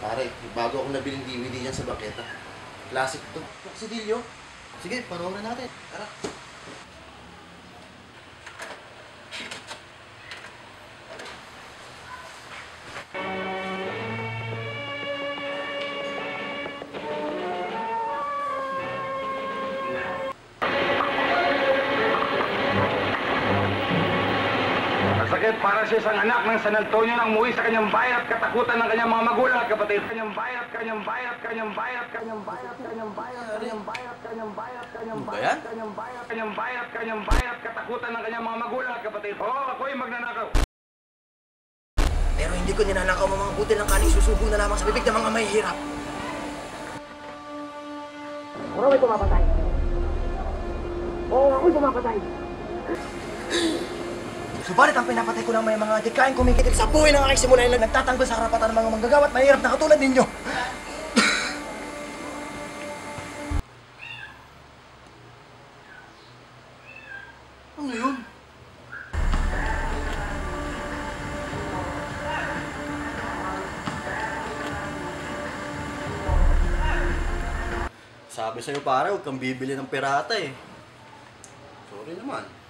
Pare, bago akong nabiling DVD yan sa baketa. Classic to. Kaksidilyo. Sige, panoorin natin. Tara. Masakit para siya isang anak ng San Antonio nang umuwi sa kanyang bayan at katakutan ng kanyang mga magulang at kapatid. Kanyang bayan at kanyang bayan at kanyang bayan at kanyang bayan at kanyang bayan at kanyang bayan at kanyang bayan at kanyang bayan at kanyang bayan at kanyang bayan at kanyang bayan at katakutan ng kanyang mga magulang at kapatid. Oo, ako'y magnanakaw. Pero hindi ko ninanakaw ang mga butil ng kaning susubo na lamang sa bibig ng mga mahihirap. Ako ay pumapatay. Oo, ako'y pumapatay. Subalit ang pinapatay ko ng may mga adikain kumikitil sa buhay ng aking simula na nagtatanggol sa karapatan ng mga manggagawa at mahirap na katulad ninyo. Ano yun? Sabi sa'yo pare, huwag kang bibili ng pirata eh. Sorry naman.